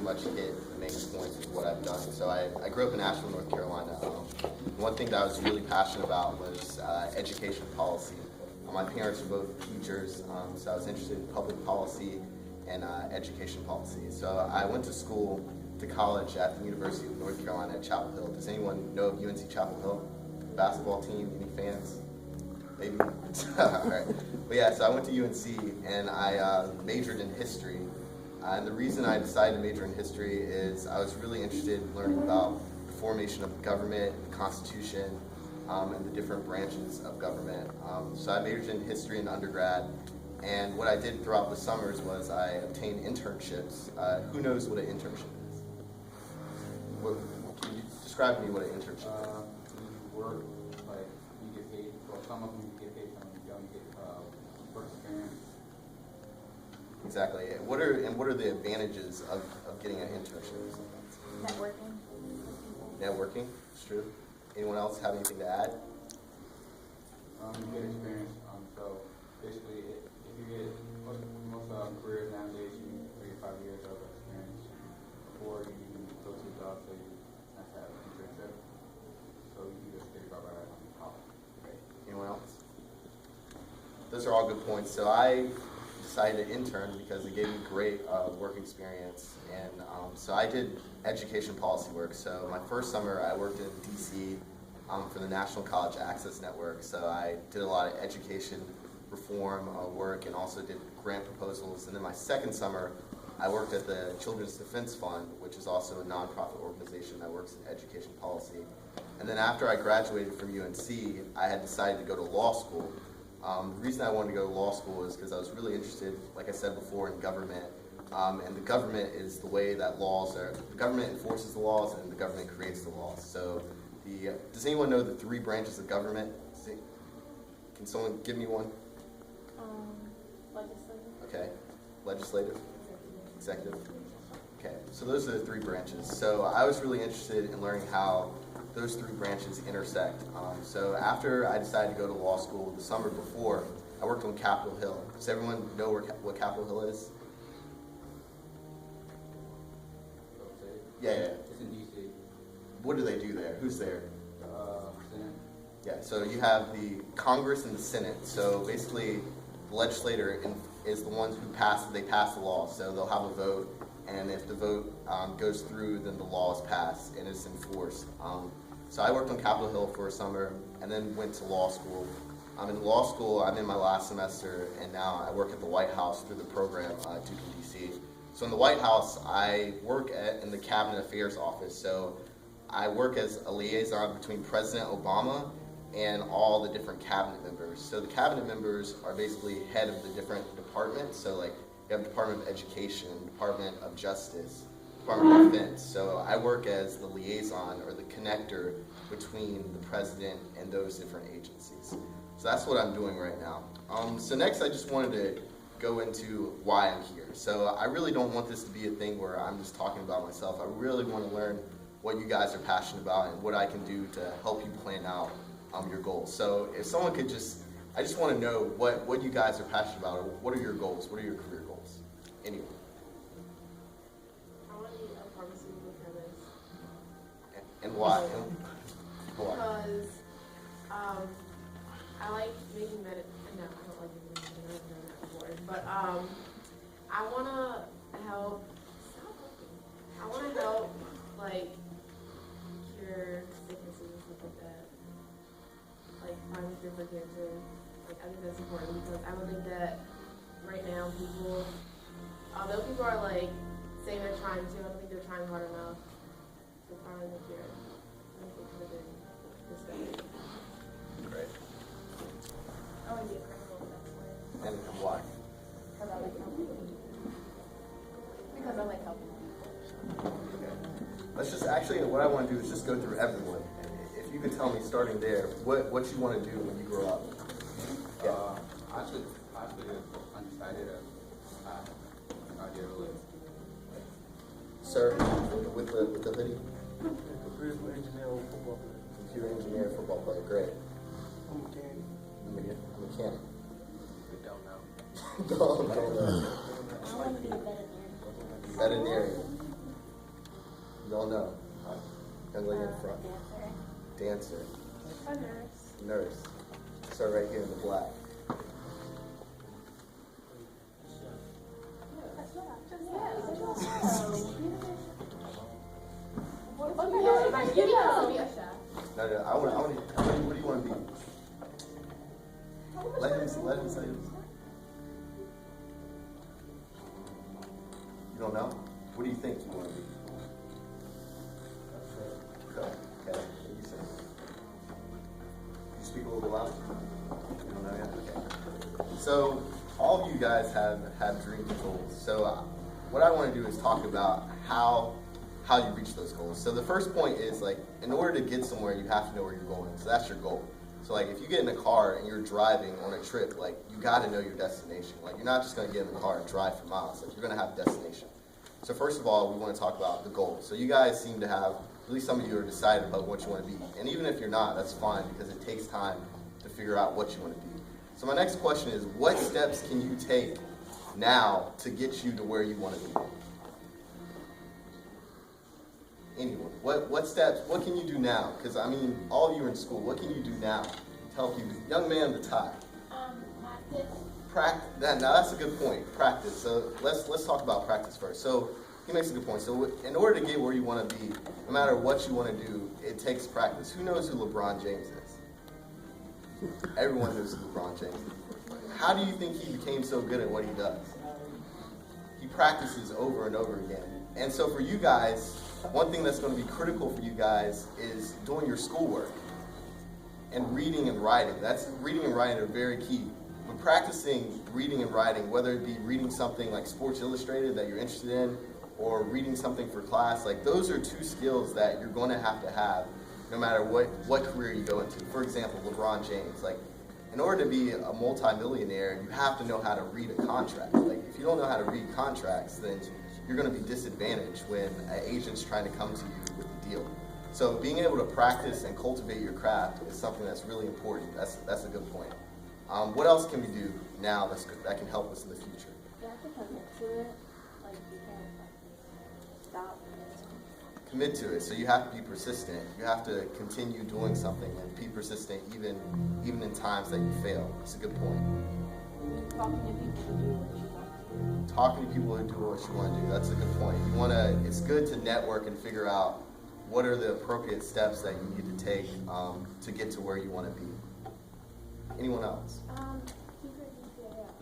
much hit the main points of what I've done. So I grew up in Asheville, North Carolina. One thing that I was really passionate about was education policy. My parents were both teachers, so I was interested in public policy and education policy. So I went to college at the University of North Carolina at Chapel Hill. Does anyone know of UNC Chapel Hill? Basketball team, any fans? Maybe? All right. But yeah, so I went to UNC and I majored in history. And the reason I decided to major in history is I was really interested in learning about the formation of government, the Constitution, and the different branches of government. So I majored in history in undergrad, and what I did throughout the summers was I obtained internships. Who knows what an internship is? Can you describe to me what an internship is? You work, like, you get paid, well, some of them you get paid, some of them you don't get work experience. Exactly. What are the advantages of getting an internship? Networking. Networking, it's true. Anyone else have anything to add? You get experience. So basically, if you get most careers nowadays, you need 3 to 5 years of experience before you can go to a job. So you have to have an internship. So you can just figure out right out of college. Great. Anyone else? Those are all good points. So I decided to intern because it gave me great work experience, and so I did education policy work. So my first summer I worked in DC for the National College Access Network, so I did a lot of education reform work and also did grant proposals. And then my second summer I worked at the Children's Defense Fund, which is also a nonprofit organization that works in education policy. And then after I graduated from UNC, I had decided to go to law school. The reason I wanted to go to law school is because I was really interested, like I said before, in government. And the government is the way that the government enforces the laws and the government creates the laws. So does anyone know the 3 branches of government? Can someone give me one? Legislative. Okay. Legislative? Executive? Okay. So those are the 3 branches. So I was really interested in learning how those 3 branches intersect. So after I decided to go to law school the summer before, I worked on Capitol Hill. Does everyone know what Capitol Hill is? Yeah. It's in DC. What do they do there? Who's there? Senate. Yeah, so you have the Congress and the Senate. So basically, the legislator is the ones who pass the law. So they'll have a vote, and if the vote goes through, then the law is passed and is enforced. So I worked on Capitol Hill for a summer and then went to law school. In law school, I'm in my last semester, and now I work at the White House through the program Duke in DC. So in the White House, I work in the Cabinet Affairs Office. So I work as a liaison between President Obama and all the different cabinet members. So the cabinet members are basically head of the different departments. So like you have Department of Education, Department of Justice, Department of Defense. So I work as the liaison or the connector between the president and those different agencies. So that's what I'm doing right now. So next I just wanted to go into why I'm here. So I really don't want this to be a thing where I'm just talking about myself. I really want to learn what you guys are passionate about and what I can do to help you plan out your goals. So if someone could I just want to know what you guys are passionate about, or what are your goals? What are your career goals? Anyone? I want to be a pharmaceutical chemist. And why? Because I like making medicine. No, I don't like making medicine. I've done that before. But I want to help. I want to help, like, cure sicknesses and stuff like that. Like, find a cure for cancer. Like, I think that's important because I would think that right now although people are like saying they're trying to, I don't think they're trying hard enough to find the cure. I think it could have been discovered. Great. I want to be a criminal defense lawyer. And why? Because I like helping people. Because I like helping people. Okay. Let's just what I want to do is just go through everyone. If you could tell me, starting there, what you want to do when you grow up. I should undecided. I did really. Sir, with the hoodie? Computer engineer or football player. Computer engineer, football player, great. I'm a mechanic. Mechanic. We don't know. Don't know. I want to be a veterinarian. Veterinarian. You all know. Young lady in the front. Dancer. Dancer. A nurse. Nurse. Start right here in the black. No, I want. What do you want to be? Let him say this. You don't know? What do you think you want to be? Okay. What do you say? Can you speak a little bit louder? You don't know yet? Okay. So, all of you guys have dreams and goals. So, what I want to do is talk about how you reach those goals. So the first point is, like, in order to get somewhere, you have to know where you're going. So that's your goal. So, like, if you get in a car and you're driving on a trip, like, you got to know your destination. Like, you're not just going to get in the car and drive for miles. Like, you're going to have a destination. So first of all, we want to talk about the goal. So you guys seem to have, at least some of you are decided about what you want to be. And even if you're not, that's fine, because it takes time to figure out what you want to be. So my next question is, what steps can you take now to get you to where you want to be? Anyone? What steps? What can you do now? Because I mean, all of you are in school. What can you do now to help you? Young man, the tie. Practice. Now that's a good point. Practice. So let's talk about practice first. So he makes a good point. So in order to get where you want to be, no matter what you want to do, it takes practice. Who knows who LeBron James is? Everyone knows who LeBron James is. How do you think he became so good at what he does? He practices over and over again. And so for you guys, one thing that's going to be critical for you guys is doing your schoolwork and reading and writing. Reading and writing are very key. When practicing reading and writing, whether it be reading something like Sports Illustrated that you're interested in, or reading something for class, like those are two skills that you're going to have no matter what career you go into. For example, LeBron James, like, in order to be a multimillionaire, you have to know how to read a contract. Like, if you don't know how to read contracts, then you're going to be disadvantaged when an agent's trying to come to you with a deal. So being able to practice and cultivate your craft is something that's really important. That's a good point. What else can we do now that can help us in the future? You have to commit to it. Like, you can't stop. Commit to it. So you have to be persistent. You have to continue doing something and be persistent even in times that you fail. That's a good point. Talking to people who do what you want to do. Talking to people who do what you want to do. That's a good point. It's good to network and figure out what are the appropriate steps that you need to take to get to where you want to be. Anyone else? Keep your GPA up.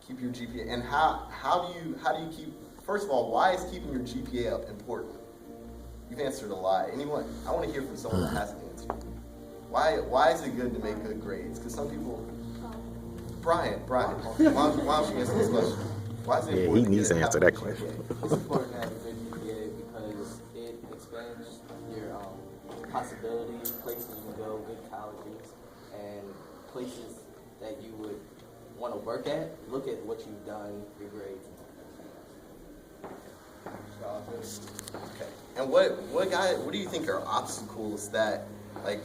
Keep your GPA. And how do you keep? First of all, why is keeping your GPA up important? You've answered a lot. Anyone? I want to hear from someone that hasn't answered. Why is it good to make good grades? Because some people. Brian, why don't you answer this question? Why is it important? He needs to answer that question. It's important to have a good GPA because it expands your possibilities, places you can go, good colleges, and places that you would want to work at. Look at what you've done, your grades. Okay. And what do you think are obstacles that, like,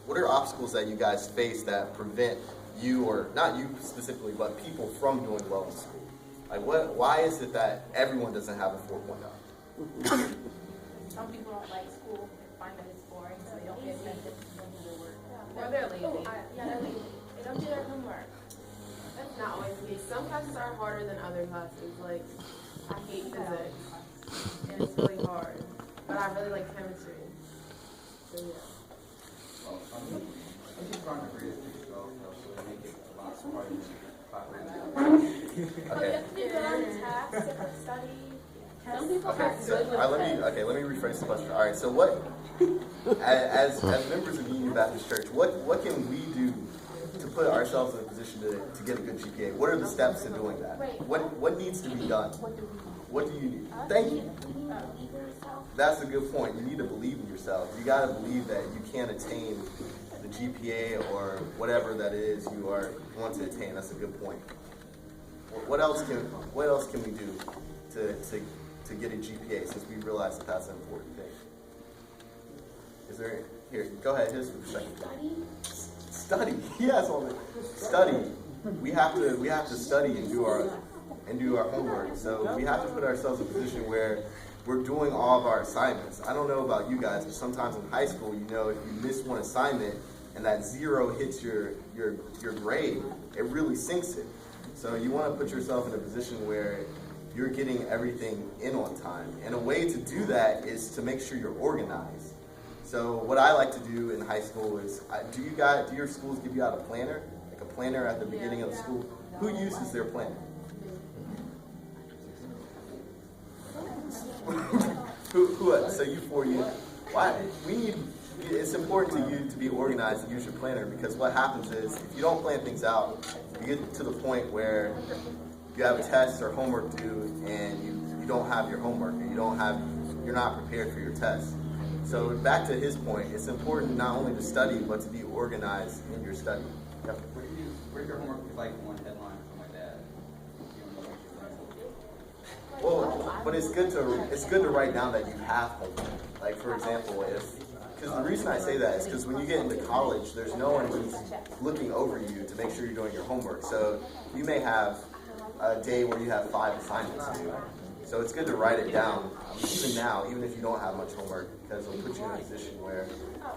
what are obstacles that you guys face that prevent you, or not you specifically, but people from doing well in school? Like, why is it that everyone doesn't have a 4.0? Some people don't like school and find that it's boring, so they don't pay attention to their work. Or they're lazy. They're lazy. They don't do their homework. That's not always the case. Some classes are harder than other classes. Like, I hate physics, and it's really hard. But I really like chemistry. So yeah. Well, I think Ron agrees with yourself, so it make it a lot smarter than Okay. Study. Some people Okay. are So, good with let me rephrase the question. All right. So what, as members of Union Baptist Church, what can we do to put ourselves in a position to get a good GPA? What are the steps to doing that? What needs to be done? What do you need? Thank you. That's a good point. You need to believe in yourself. You got to believe that you can attain the GPA or whatever that is you want to attain. That's a good point. What else can we do to get a GPA, since we realize that that's an important thing? Is there, here, go ahead, here's the second thing. Study. Yes, study. We have to study and do our homework. So we have to put ourselves in a position where we're doing all of our assignments. I don't know about you guys, but sometimes in high school, you know, if you miss one assignment and that 0 hits your grade, it really sinks it. So you want to put yourself in a position where you're getting everything in on time. And a way to do that is to make sure you're organized. So what I like to do in high school is, do your schools give you out a planner? Like a planner at the beginning of the school? Who uses their planner? So you four, why? It's important to you to be organized and use your planner, because what happens is, if you don't plan things out, you get to the point where you have tests or homework due and you don't have your homework, or you're not prepared for your test. So back to his point, it's important not only to study, but to be organized in your study. Yep. Where's your homework like one headline or something like that? Well, but it's good to write down that you have homework. Like, for example, because the reason I say that is because when you get into college, there's no one who's looking over you to make sure you're doing your homework. So you may have a day where you have 5 assignments to do. So it's good to write it down, even now, even if you don't have much homework, because it'll put you in a position where,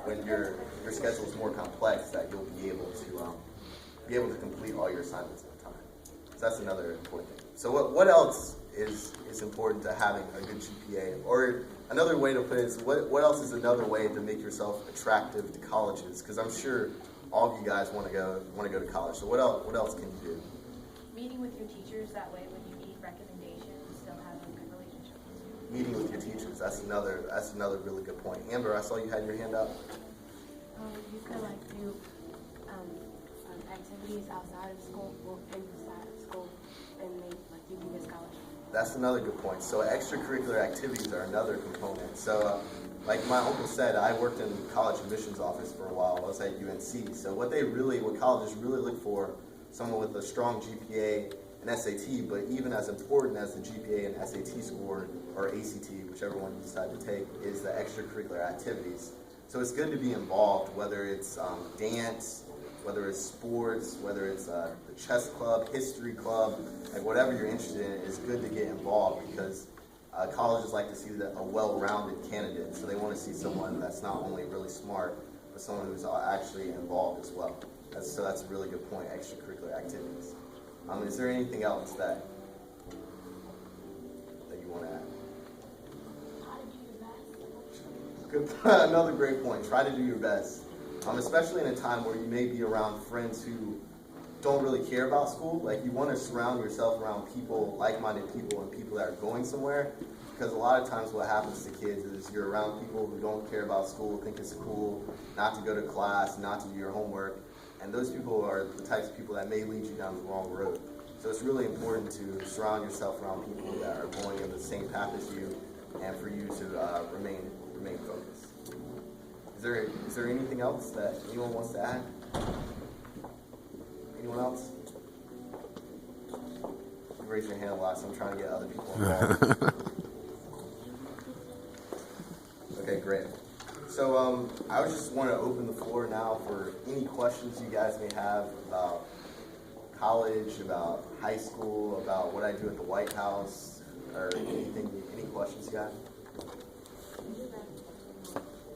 when your schedule is more complex, that you'll be able to complete all your assignments at a time. So that's another important thing. So what else is important to having a good GPA? Or another way to put it is, what else is another way to make yourself attractive to colleges? Because I'm sure all of you guys want to go to college. So what else can you do? Meeting with your teachers, that way when you need recommendations, still have a good relationship with you. Meeting with your teachers. That's another really good point. Amber, I saw you had your hand up. You could do activities outside of school or inside of school, and you can get scholarship. That's another good point. So extracurricular activities are another component. So like my uncle said, I worked in the college admissions office for a while. I was at UNC. So what colleges really look for, someone with a strong GPA and SAT, but even as important as the GPA and SAT score, or ACT, whichever one you decide to take, is the extracurricular activities. So it's good to be involved, whether it's dance, whether it's sports, whether it's the chess club, history club, like whatever you're interested in, it's good to get involved, because colleges like to see a well-rounded candidate. So they want to see someone that's not only really smart, but someone who's actually involved as well. So that's a really good point, extracurricular activities. Is there anything else that you want to add? Good. Another great point. Try to do your best. Especially in a time where you may be around friends who don't really care about school. Like, you want to surround yourself around people, like-minded people, and people that are going somewhere. Because a lot of times what happens to kids is you're around people who don't care about school, think it's cool not to go to class, not to do your homework. And those people are the types of people that may lead you down the wrong road. So it's really important to surround yourself around people that are going in the same path as you, and for you to remain focused. Is there anything else that anyone wants to add? Anyone else? You raise your hand a lot, so I'm trying to get other people involved. Okay, great. So I just want to open the floor now for any questions you guys may have about college, about high school, about what I do at the White House, or any questions you got?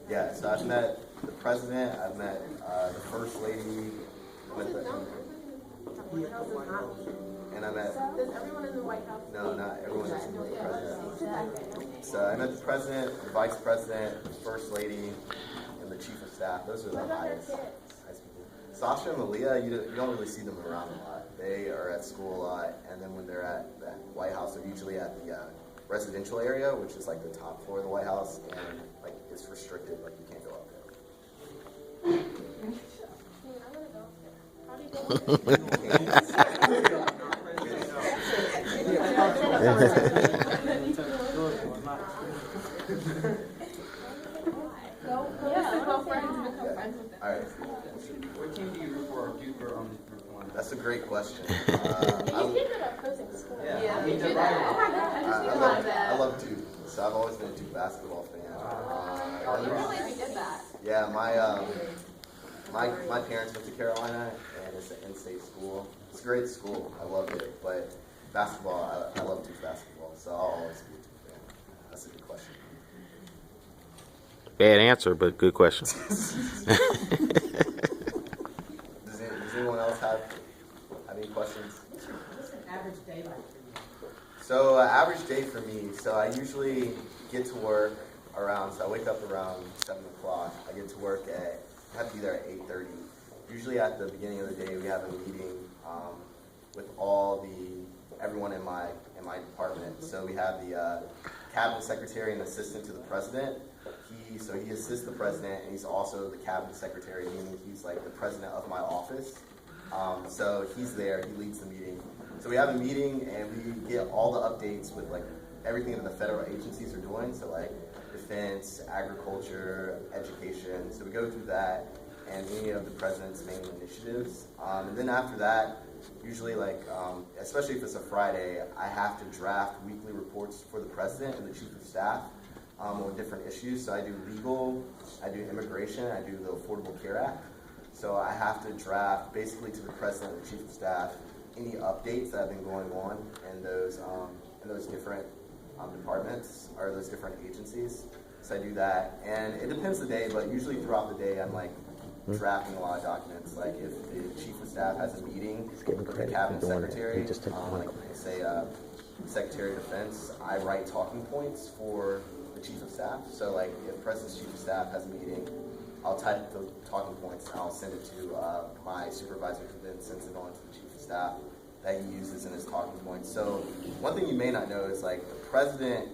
Yeah, so I've met the president, I've met the first lady, and I met... Does everyone in the White House? No, not everyone doesn't know the president. So I met the president, the vice president, the first lady, and the chief of staff. Those are the highest people. Sasha and Malia, you don't really see them around a lot. They are at school a lot, and then when they're at the White House, they're usually at the residential area, which is like the top floor of the White House, and like it's restricted, like you can't go up All right. What team do you root for, or do you root on Group 1? That's a great question. You did that opposing school. Yeah, you did that. Oh my God, I just realized that. I love Duke, so I've always been a Duke basketball fan. You realize you did that. Yeah, my parents went to Carolina, and it's an in-state school. It's a great school. I loved it, but basketball, I love Duke basketball, so I'll always be a Duke fan. That's a good question. question. Bad answer, but good question. Does anyone else have any questions? What's an average day like for you? So average day for me, so I usually get to work around, so I wake up around 7 o'clock. I get to work I have to be there at 8:30. Usually at the beginning of the day, we have a meeting with everyone in my department. So we have the cabinet secretary and assistant to the president. He assists the president, and he's also the cabinet secretary, meaning he's like the president of my office. So he's there, he leads the meeting. So we have a meeting, and we get all the updates with like everything that the federal agencies are doing. So like defense, agriculture, education. So we go through that and any of the president's main initiatives. And then after that, usually especially if it's a Friday, I have to draft weekly reports for the president and the chief of staff on different issues. So I do legal, I do immigration, I do the Affordable Care Act. So I have to draft basically to the president and the chief of staff any updates that have been going on in those different departments or those different agencies. So I do that, and it depends the day, but usually throughout the day I'm like drafting a lot of documents. Like if the chief of staff has a meeting with the cabinet secretary, say Secretary of Defense, I write talking points for the chief of staff. So like if President's chief of staff has a meeting, I'll type the talking points and I'll send it to my supervisor, who then sends it on to the chief of staff that he uses in his talking points. So one thing you may not know is like the president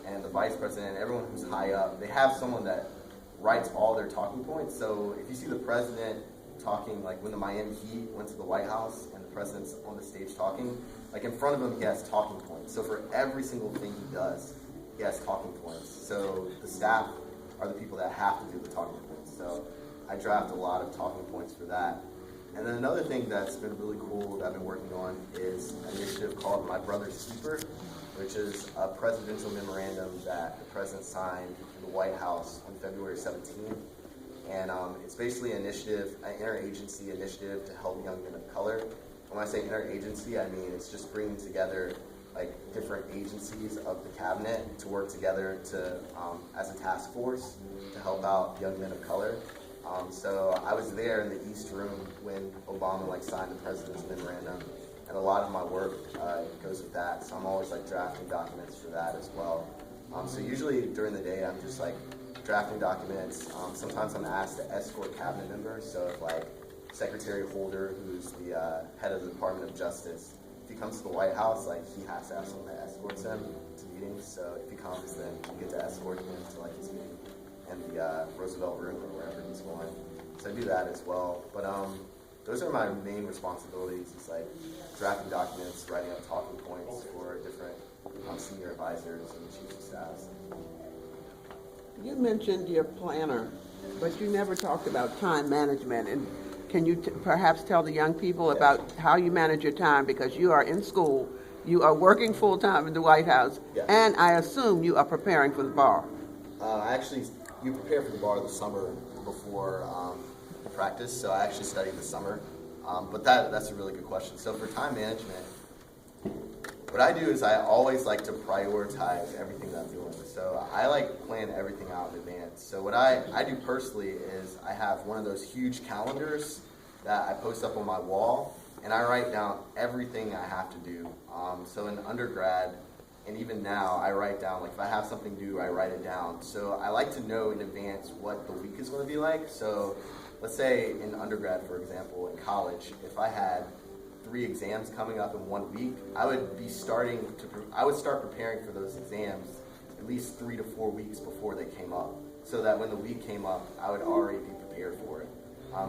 and the vice president, everyone who's high up, they have someone that writes all their talking points. So if you see the president talking, like when the Miami Heat went to the White House and the president's on the stage talking, like in front of him he has talking points. So for every single thing he does, he has talking points. So the staff are the people that have to do the talking points. So I draft a lot of talking points for that. And then another thing that's been really cool that I've been working on is an initiative called My Brother's Keeper, which is a presidential memorandum that the president signed in the White House on February 17th. And it's basically an initiative, an interagency initiative to help young men of color. When I say interagency, I mean it's just bringing together like different agencies of the cabinet to work together to as a task force to help out young men of color. So I was there in the East Room when Obama signed the president's memorandum, and a lot of my work goes with that. So I'm always drafting documents for that as well. So usually during the day I'm just drafting documents. Sometimes I'm asked to escort cabinet members. So if Secretary Holder, who's the head of the Department of Justice, if he comes to the White House, he has to have someone that escorts him to meetings. So if he comes, then we get to escort him to his meeting in the Roosevelt Room or wherever he's going. So I do that as well. But those are my main responsibilities. It's drafting documents, writing up talking points for different senior advisors and chiefs of staffs. You mentioned your planner, but you never talked about time management. And can you perhaps tell the young people about how you manage your time? Because you are in school, you are working full-time in the White House, and I assume you are preparing for the bar. You prepare for the bar the summer before practice, so I actually studied the summer. But that's a really good question. So for time management, what I do is I always like to prioritize everything that I'm doing. So I plan everything out in advance. So what I do personally is I have one of those huge calendars that I post up on my wall, and I write down everything I have to do. So in undergrad, and even now, I write down, if I have something due, I write it down. So I like to know in advance what the week is going to be like. So let's say in undergrad, for example, in college, if I had 3 exams coming up in 1 week, I would start preparing for those exams at least 3 to 4 weeks before they came up, so that when the week came up, I would already be prepared for it.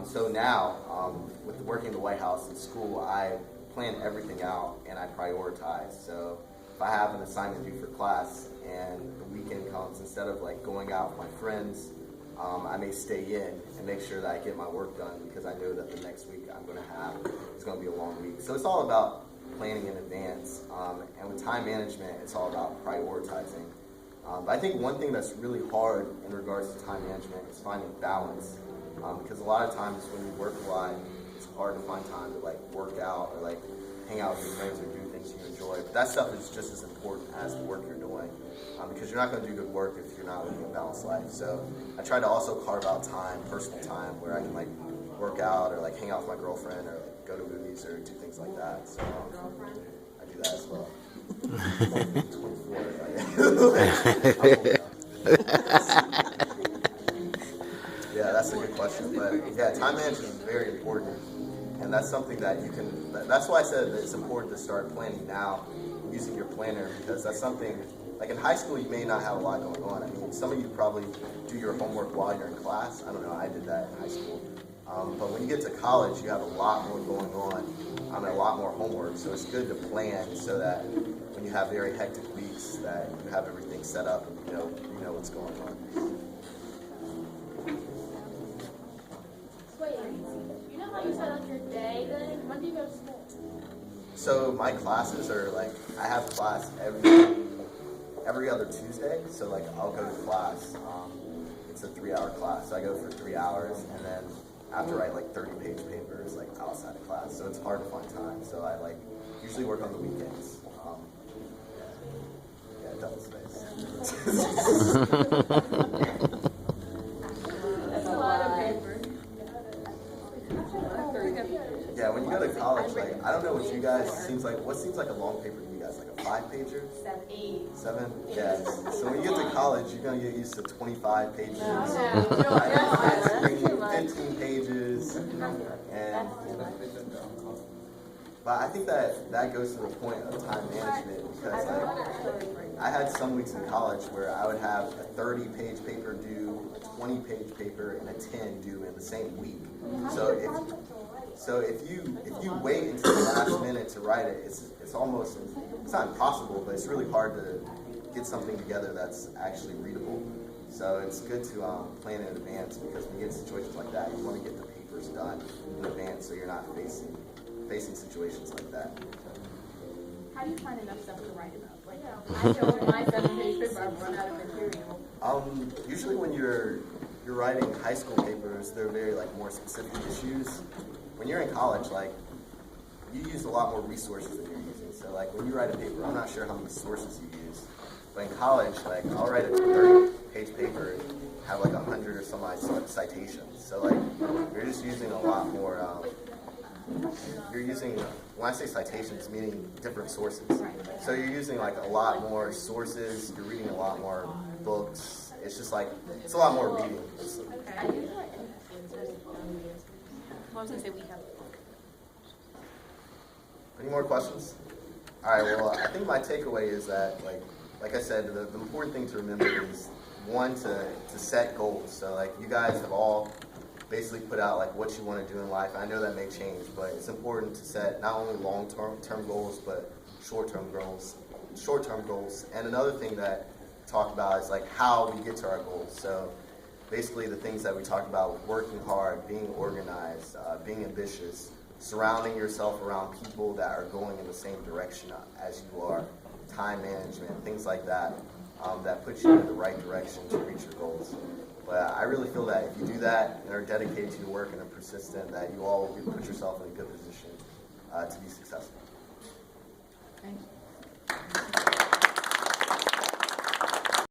So now, with working in the White House and school, I plan everything out and I prioritize. So if I have an assignment due for class and the weekend comes, instead of going out with my friends, I may stay in and make sure that I get my work done, because I know that the next week I'm going to have is going to be a long week. So it's all about planning in advance. And with time management, it's all about prioritizing. But I think one thing that's really hard in regards to time management is finding balance. Because a lot of times when you work a lot, it's hard to find time to work out or hang out with your friends or do things you enjoy. But that stuff is just as important as the work you're doing. point, because you're not going to do good work if you're not living a balanced life. So I try to also carve out time, personal time, where I can like work out or like hang out with my girlfriend or like go to movies or do things like that. So I do that as well. 24. Yeah, that's a good question. But yeah, time management is very important. And that's something that you can, that's why I said that it's important to start planning now, using your planner, because that's something, like in high school you may not have a lot going on. I mean, some of you probably do your homework while you're in class. I don't know, I did that in high school. But when you get to college, you have a lot more going on, and a lot more homework. So it's good to plan so that when you have very hectic weeks, that you have everything set up and you know what's going on. Wait, you know how you set up your day then? When do you go to school? So my classes are like, I have class every other Tuesday. So like I'll go to class. It's a 3-hour class. So I go for 3 hours, and then I have to write like 30-page papers like outside of class. So it's hard to find time. So I like usually work on the weekends. Yeah, double space. That's a lot of paper. Yeah, when you go to college, like I don't know what you guys what seems like a long paper to you guys, like a 5-pager? 7? Yeah. So when you get to college, you're gonna get used to 25 pages, 15 pages, and but I think that goes to the point of time management, because like I had some weeks in college where I would have a 30-page paper due, a 20-page paper, and a 10 due in the same week. So if you wait until the last minute to write it, it's not impossible, but it's really hard to get something together that's actually readable. So it's good to plan in advance, because when you get situations like that, you want to get the papers done in advance so you're not facing situations like that. How do you find enough stuff to write about? Like, I show my 7-page paper, I run out of material. Usually when you're writing high school papers, they're very like more specific issues. When you're in college, like you use a lot more resources than you're using. So like when you write a paper, I'm not sure how many sources you use, but in college, like I'll write a 30-page paper and have like 100 or some odd citations. So like you're just using a lot more. You're using, when I say citations, meaning different sources. So you're using like a lot more sources. You're reading a lot more books. It's just like it's a lot more reading. Any more questions? All right. Well, I think my takeaway is that, like I said, the important thing to remember is one to set goals. So like you guys have all basically put out like what you want to do in life. I know that may change, but it's important to set not only long-term goals, but short-term goals. And another thing that we talk about is like how we get to our goals. So basically the things that we talk about: working hard, being organized, being ambitious, surrounding yourself around people that are going in the same direction as you are, time management, things like that, that put you in the right direction to reach your goals. But I really feel that if you do that and are dedicated to your work and are persistent, that you all will put yourself in a good position to be successful. Thank you.